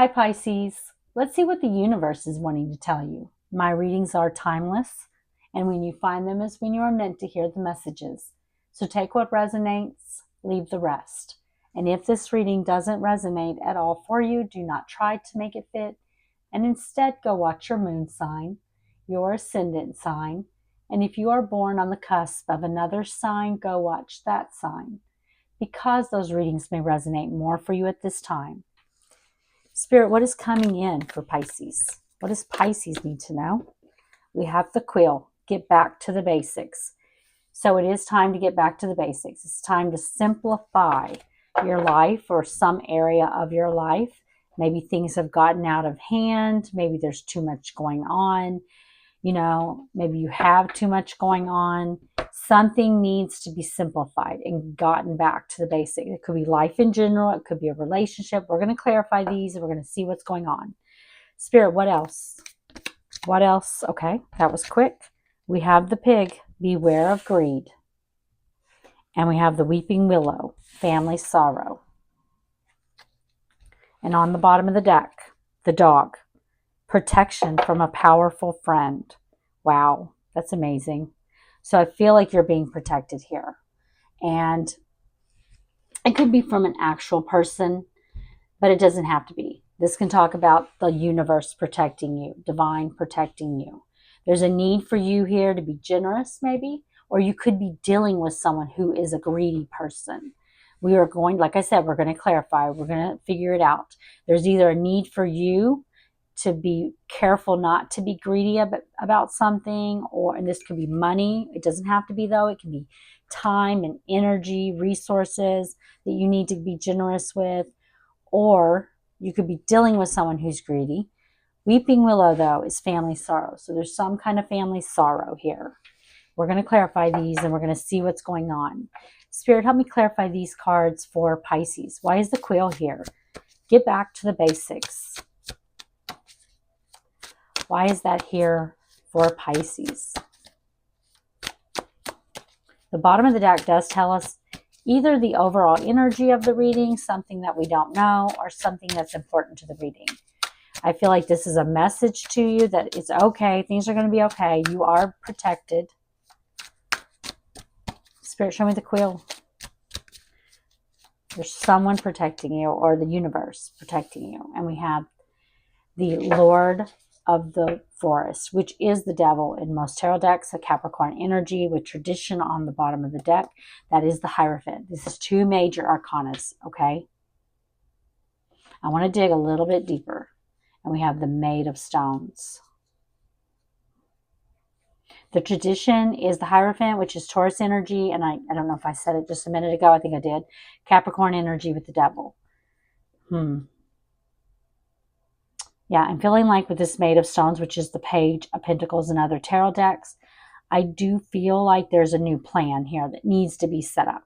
Hi Pisces, let's see what the universe is wanting to tell you. My readings are timeless, and when you find them is when you are meant to hear the messages. So take what resonates, leave the rest. And if this reading doesn't resonate at all for you, do not try to make it fit, and instead go watch your moon sign, your ascendant sign, and if you are born on the cusp of another sign, go watch that sign, because those readings may resonate more for you at this time. Spirit, what is coming in for Pisces? What does Pisces need to know? We have the quill. Get back to the basics. So it is time to get back to the basics. It's time to simplify your life or some area of your life. Maybe things have gotten out of hand. Maybe there's too much going on. Maybe you have too much going on. Something needs to be simplified and gotten back to the basic. It could be life in general. It could be a relationship. We're going to clarify these and we're going to see what's going on. Spirit, what else? What else? Okay, that was quick. We have the pig, beware of greed. And we have the weeping willow, family sorrow. And on the bottom of the deck, the dog, protection from a powerful friend. Wow, that's amazing. So I feel like you're being protected here. And it could be from an actual person, but it doesn't have to be. This can talk about the universe protecting you, divine protecting you. There's a need for you here to be generous, maybe, or you could be dealing with someone who is a greedy person. We are going, like I said, we're going to clarify. We're going to figure it out. There's either a need for you to be careful not to be greedy about something, and this could be money. It doesn't have to be, though. It can be time and energy, resources that you need to be generous with, or you could be dealing with someone who's greedy. Weeping willow, though, is family sorrow. So there's some kind of family sorrow here. We're going to clarify these and we're going to see what's going on. Spirit, help me clarify these cards for Pisces. Why is the quill here? Get back to the basics. Why is that here for Pisces? The bottom of the deck does tell us either the overall energy of the reading, something that we don't know, or something that's important to the reading. I feel like this is a message to you that it's okay. Things are going to be okay. You are protected. Spirit, show me the quill. There's someone protecting you, or the universe protecting you. And we have the Lord of the Forest, which is the devil in most tarot decks, a Capricorn energy with tradition on the bottom of the deck. That is the Hierophant. This is two major arcanas, okay? I want to dig a little bit deeper. And we have the Maid of Stones. The tradition is the Hierophant, which is Taurus energy. And I don't know if I said it just a minute ago. I think I did. Capricorn energy with the devil. Yeah, I'm feeling like with this Maid of Stones, which is the Page of Pentacles and other tarot decks, I do feel like there's a new plan here that needs to be set up.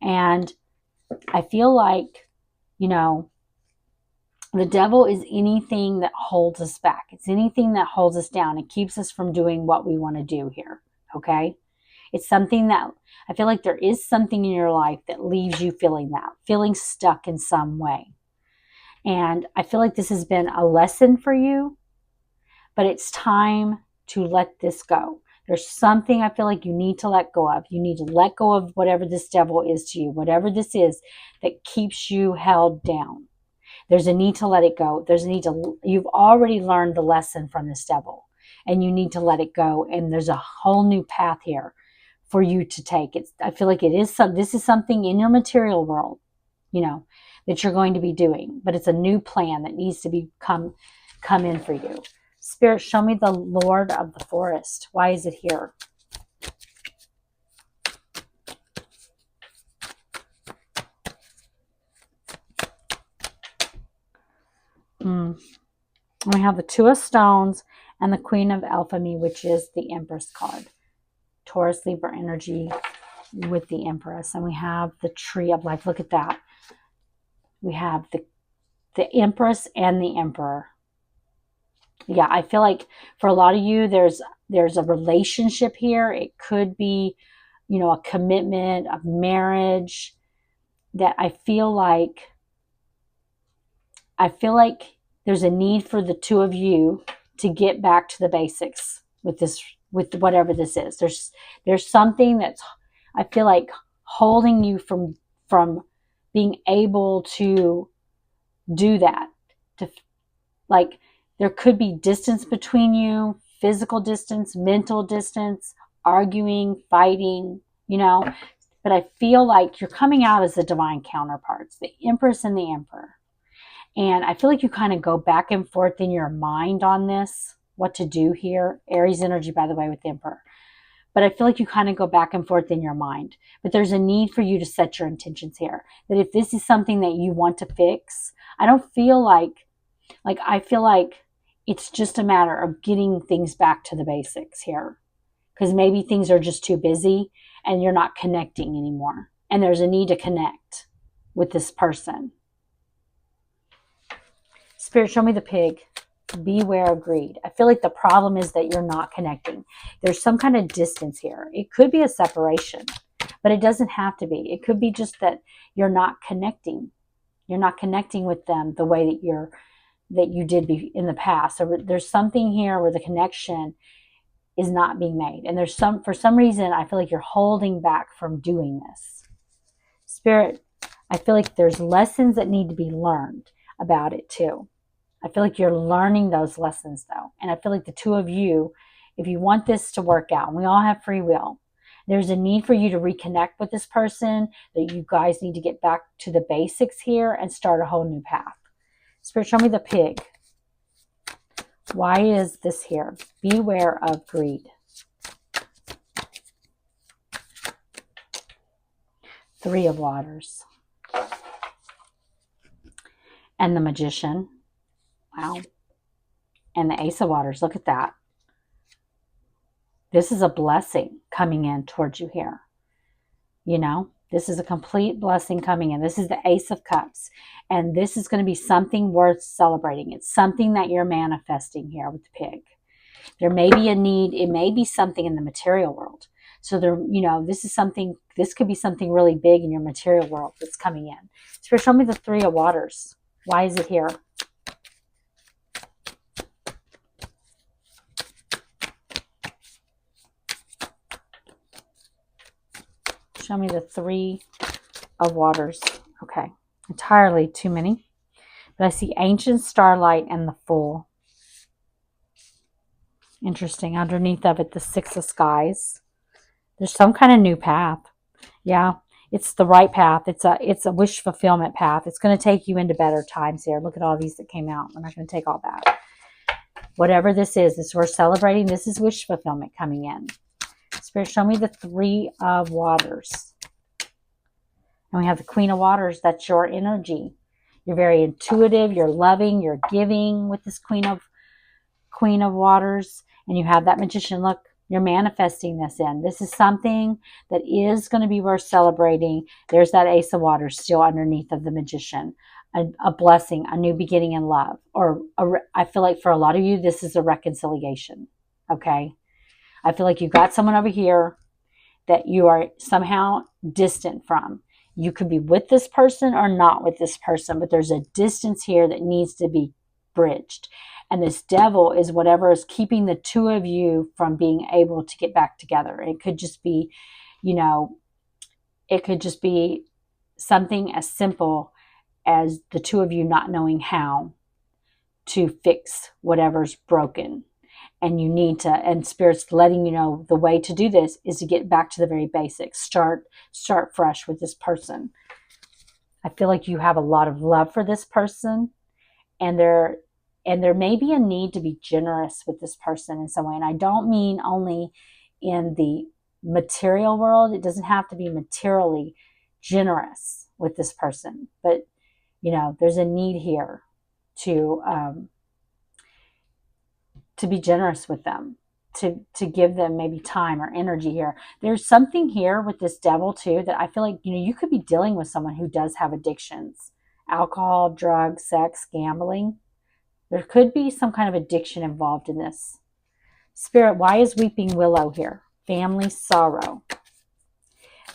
And I feel like, the devil is anything that holds us back. It's anything that holds us down. It keeps us from doing what we want to do here, okay? It's something that, I feel like there is something in your life that leaves you feeling stuck in some way. And I feel like this has been a lesson for you, but it's time to let this go. There's something I feel like you need to let go of. You need to let go of whatever this devil is to you, whatever this is that keeps you held down. There's a need to let it go. You've already learned the lesson from this devil, and you need to let it go. And there's a whole new path here for you to take. I feel like this is something in your material world, that you're going to be doing, but it's a new plan that needs to come in for you. Spirit, show me the Lord of the Forest. Why is it here? We have the Two of Stones and the Queen of Alchemy, which is the Empress card. Taurus, Libra energy with the Empress. And we have the Tree of Life. Look at that. We have the Empress and the Emperor. Yeah, I feel like for a lot of you, there's a relationship here. It could be, a commitment, a marriage that I feel like there's a need for the two of you to get back to the basics with this, with whatever this is. There's something that's, I feel like, holding you from being able to do that. To, like, there could be distance between you, physical distance, mental distance, arguing, fighting, you know. But I feel like you're coming out as the divine counterparts, the Empress and the Emperor. And I feel like you kind of go back and forth in your mind on this, what to do here. Aries energy, by the way, with the Emperor. But I feel like you kind of go back and forth in your mind. But there's a need for you to set your intentions here. That if this is something that you want to fix, I don't feel like I feel like it's just a matter of getting things back to the basics here. Because maybe things are just too busy and you're not connecting anymore. And there's a need to connect with this person. Spirit, show me the pig. Beware of greed. I feel like the problem is that you're not connecting. There's some kind of distance here. It could be a separation, but it doesn't have to be. It could be just that you're not connecting. You're not connecting with them the way that you did in the past. So there's something here where the connection is not being made. And for some reason, I feel like you're holding back from doing this. Spirit, I feel like there's lessons that need to be learned about it too. I feel like you're learning those lessons though. And I feel like the two of you, if you want this to work out, and we all have free will, there's a need for you to reconnect with this person, that you guys need to get back to the basics here and start a whole new path. Spirit, show me the pig. Why is this here? Beware of greed. Three of Waters. And the Magician. Wow. And the Ace of Waters. Look at that. This is a blessing coming in towards you here. You know, this is a complete blessing coming in. This is the Ace of Cups. And this is going to be something worth celebrating. It's something that you're manifesting here with the pig. There may be a need. It may be something in the material world. So there, you know, this could be something really big in your material world that's coming in. Spirit, show me the Three of Waters. Why is it here? Show me the Three of Waters. Okay. Entirely too many. But I see Ancient Starlight and the Fool. Interesting. Underneath of it, the Six of Skies. There's some kind of new path. Yeah. It's the right path. It's a wish fulfillment path. It's going to take you into better times here. Look at all these that came out. I'm not going to take all that. Whatever this is we're celebrating. This is wish fulfillment coming in. Spirit, show me the Three of Waters. And we have the Queen of Waters. That's your energy. You're very intuitive. You're loving. You're giving with this Queen of Waters. And you have that Magician. Look, you're manifesting this in. This is something that is going to be worth celebrating. There's that Ace of Waters still underneath of the Magician. A blessing, a new beginning in love. I feel like for a lot of you, this is a reconciliation. Okay? I feel like you've got someone over here that you are somehow distant from. You could be with this person or not with this person, but there's a distance here that needs to be bridged. And this devil is whatever is keeping the two of you from being able to get back together. It could just be, you know, it could just be something as simple as the two of you not knowing how to fix whatever's broken. And you need to, and Spirit's letting you know the way to do this is to get back to the very basics. Start fresh with this person. I feel like you have a lot of love for this person, and there may be a need to be generous with this person in some way. And I don't mean only in the material world. It doesn't have to be materially generous with this person, but you know, there's a need here to be generous with them, to give them maybe time or energy here. There's something here with this devil too that I feel like, you know, you could be dealing with someone who does have addictions, alcohol, drugs, sex, gambling. There could be some kind of addiction involved in this. Spirit, why is Weeping Willow here? Family sorrow.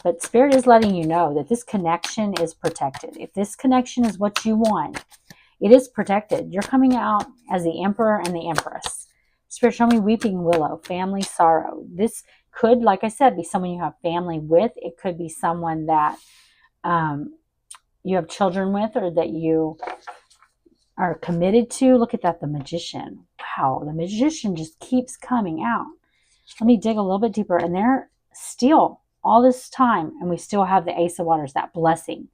But Spirit is letting you know that this connection is protected. If this connection is what you want, It is protected. You're coming out as the Emperor and the Empress. Spirit, show me weeping willow, family sorrow. This could, like I said, be someone you have family with. It could be someone that you have children with, or that you are committed to. Look at that, the Magician. Wow, the Magician just keeps coming out. Let me dig a little bit deeper. And they're still all this time, and we still have the Ace of Waters, that blessing.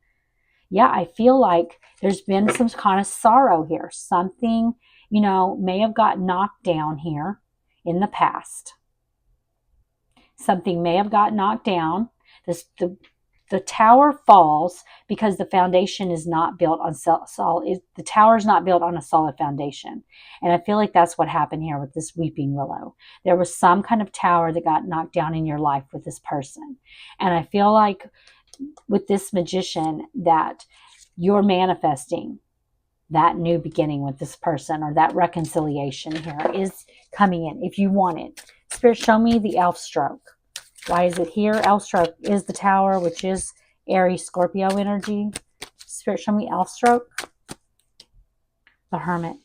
Yeah, I feel like there's been some kind of sorrow here. Something, may have got knocked down here in the past. Something may have got knocked down. The tower falls because the foundation is not built on solid. The tower is not built on a solid foundation. And I feel like that's what happened here with this weeping willow. There was some kind of tower that got knocked down in your life with this person. And I feel like with this Magician that you're manifesting that new beginning with this person, or that reconciliation here is coming in if you want it. Spirit, show me the elf stroke. Why is it here? Elf stroke is the tower, which is Aries, Scorpio energy. Spirit, show me elf stroke. The Hermit.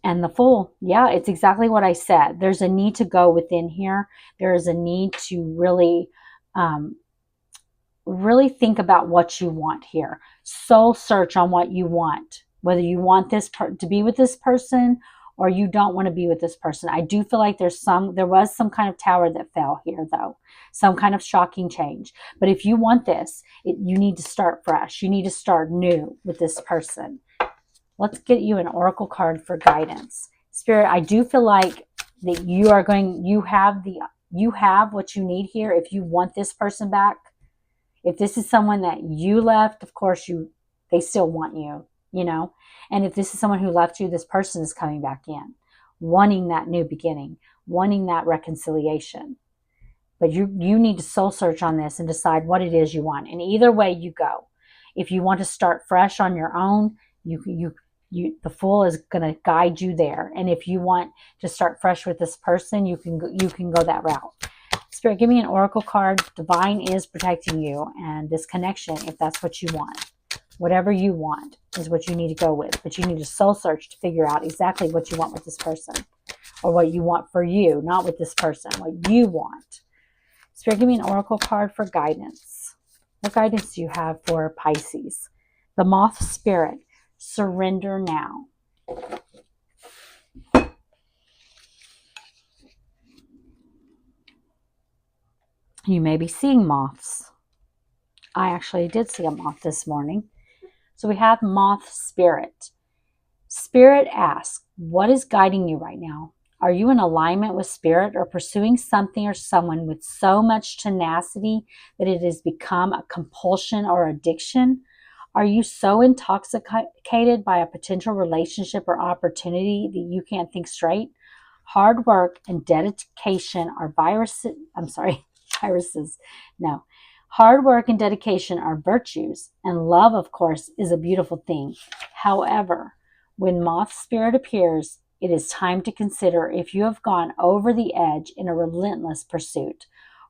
And the Fool. Yeah, it's exactly what I said. There's a need to go within here. There is a need to really think about what you want here. Soul search on what you want. Whether you want this to be with this person, or you don't want to be with this person. I do feel like there was some kind of tower that fell here, though. Some kind of shocking change. But if you want this, you need to start fresh. You need to start new with this person. Let's get you an oracle card for guidance. Spirit, I do feel like that you have what you need here if you want this person back. If this is someone that you left, of course they still want you, And if this is someone who left you, this person is coming back in, wanting that new beginning, wanting that reconciliation. But you need to soul search on this and decide what it is you want. And either way you go. If you want to start fresh on your own, the Fool is going to guide you there. And if you want to start fresh with this person, you can go that route. Spirit, give me an oracle card. Divine is protecting you and this connection, if that's what you want. Whatever you want is what you need to go with. But you need to soul search to figure out exactly what you want with this person. Or what you want for you, not with this person. What you want. Spirit, give me an oracle card for guidance. What guidance do you have for Pisces? The Moth Spirit. Surrender now. You may be seeing moths. I actually did see a moth this morning. So we have Moth Spirit. Spirit asks, what is guiding you right now? Are you in alignment with Spirit, or pursuing something or someone with so much tenacity that it has become a compulsion or addiction? Are you so intoxicated by a potential relationship or opportunity that you can't think straight? Hard work and dedication are viruses. No. Hard work and dedication are virtues, and love, of course, is a beautiful thing. However, when Moth Spirit appears, it is time to consider if you have gone over the edge in a relentless pursuit.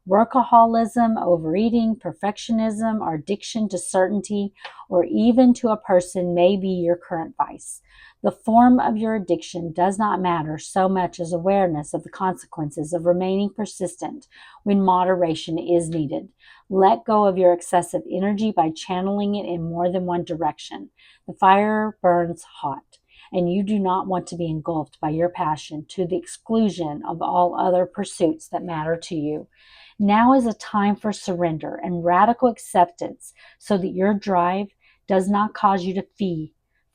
Workaholism, overeating, perfectionism, or addiction to certainty, or even to a person may be your current vice. The form of your addiction does not matter so much as awareness of the consequences of remaining persistent when moderation is needed. Let go of your excessive energy by channeling it in more than one direction. The fire burns hot, and you do not want to be engulfed by your passion to the exclusion of all other pursuits that matter to you. Now is a time for surrender and radical acceptance so that your drive does not cause you to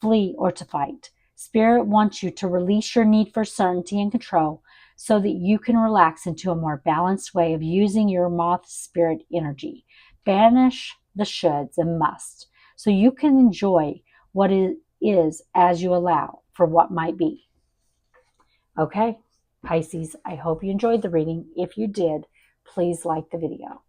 flee, or to fight. Spirit wants you to release your need for certainty and control so that you can relax into a more balanced way of using your Moth Spirit energy. Banish the shoulds and musts so you can enjoy what it is as you allow for what might be. Okay, Pisces, I hope you enjoyed the reading. If you did, please like the video.